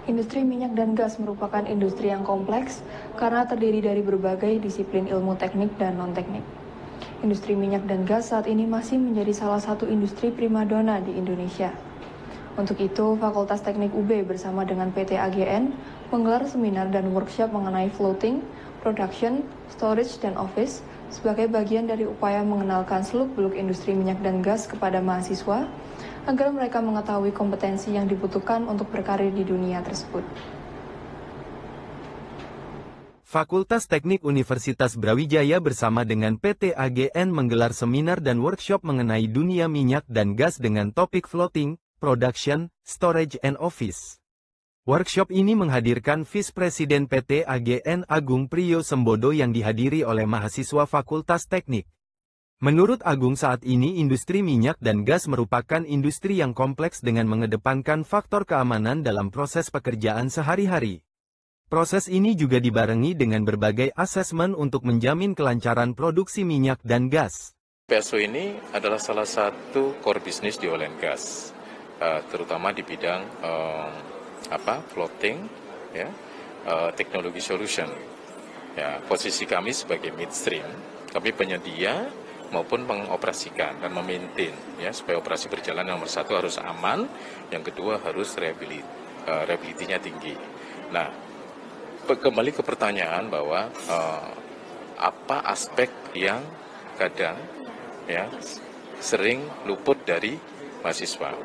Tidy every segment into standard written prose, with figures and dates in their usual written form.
Industri minyak dan gas merupakan industri yang kompleks karena terdiri dari berbagai disiplin ilmu teknik dan non-teknik. Industri minyak dan gas saat ini masih menjadi salah satu industri primadona di Indonesia. Untuk itu, Fakultas Teknik UB bersama dengan PT AGN menggelar seminar dan workshop mengenai floating, production, storage, dan office sebagai bagian dari upaya mengenalkan seluk-beluk industri minyak dan gas kepada mahasiswa agar mereka mengetahui kompetensi yang dibutuhkan untuk berkarir di dunia tersebut. Fakultas Teknik Universitas Brawijaya bersama dengan PT AGN menggelar seminar dan workshop mengenai dunia minyak dan gas dengan topik floating, production, storage and office. Workshop ini menghadirkan Vice Presiden PT AGN Agung Priyo Sembodo yang dihadiri oleh mahasiswa Fakultas Teknik. Menurut Agung, saat ini industri minyak dan gas merupakan industri yang kompleks dengan mengedepankan faktor keamanan dalam proses pekerjaan sehari-hari. Proses ini juga dibarengi dengan berbagai asesmen untuk menjamin kelancaran produksi minyak dan gas. PSO ini adalah salah satu core business di oil and gas, terutama di bidang floating, ya, teknologi solution. Ya, posisi kami sebagai midstream, kami penyedia maupun mengoperasikan dan memaintain, ya, supaya operasi berjalan. Nomor satu harus aman, yang kedua harus reliability-nya tinggi. Nah, kembali ke pertanyaan bahwa apa aspek yang kadang, ya, sering luput dari mahasiswa.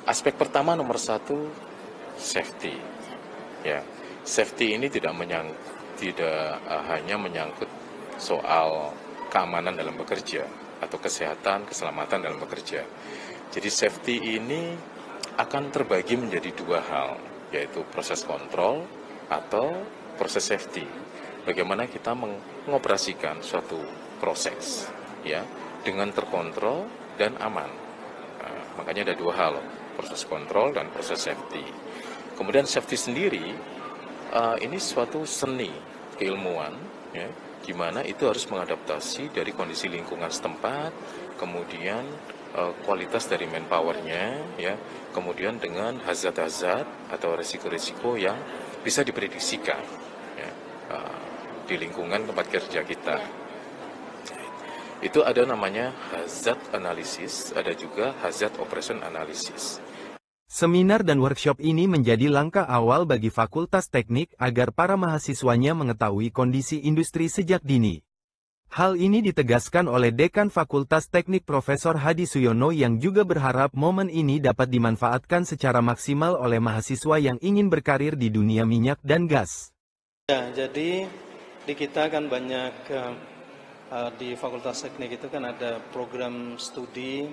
Aspek pertama nomor satu, safety. Ya, safety ini tidak hanya menyangkut soal keamanan dalam bekerja atau kesehatan, keselamatan dalam bekerja. Jadi safety ini akan terbagi menjadi dua hal, yaitu proses kontrol atau proses safety. Bagaimana kita mengoperasikan suatu proses, ya, dengan terkontrol dan aman. Nah, makanya ada dua hal, proses kontrol dan proses safety. Kemudian safety sendiri, ini suatu seni keilmuan, ya, di mana itu harus mengadaptasi dari kondisi lingkungan setempat, kemudian kualitas dari manpower-nya, ya, kemudian dengan hazard-hazard atau risiko-risiko yang bisa diprediksikan, ya, di lingkungan tempat kerja kita. Itu ada namanya hazard analysis, ada juga hazard operation analysis. Seminar dan workshop ini menjadi langkah awal bagi Fakultas Teknik agar para mahasiswanya mengetahui kondisi industri sejak dini. Hal ini ditegaskan oleh Dekan Fakultas Teknik Profesor Hadi Suyono yang juga berharap momen ini dapat dimanfaatkan secara maksimal oleh mahasiswa yang ingin berkarir di dunia minyak dan gas. Ya, jadi di kita kan banyak di Fakultas Teknik itu kan ada program studi,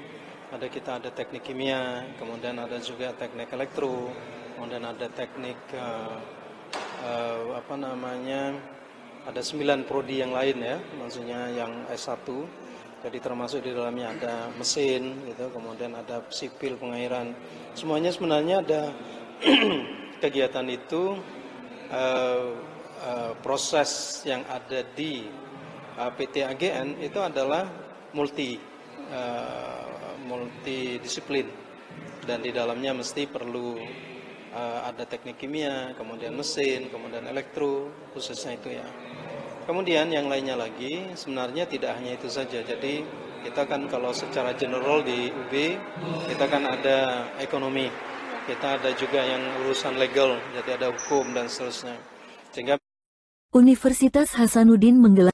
kita ada teknik kimia, kemudian ada juga teknik elektro, kemudian ada teknik ada 9 prodi yang lain, ya, maksudnya yang S1. Jadi termasuk di dalamnya ada mesin gitu, kemudian ada sipil, pengairan. Semuanya sebenarnya ada kegiatan itu, proses yang ada di PT AGN itu adalah multidisiplin, dan di dalamnya mesti perlu ada teknik kimia, kemudian mesin, kemudian elektro, khususnya itu, ya. Kemudian yang lainnya lagi sebenarnya tidak hanya itu saja. Jadi kita kan kalau secara general di UB kita kan ada ekonomi, kita ada juga yang urusan legal, jadi ada hukum dan seterusnya. Sehingga Universitas Hasanuddin menggelar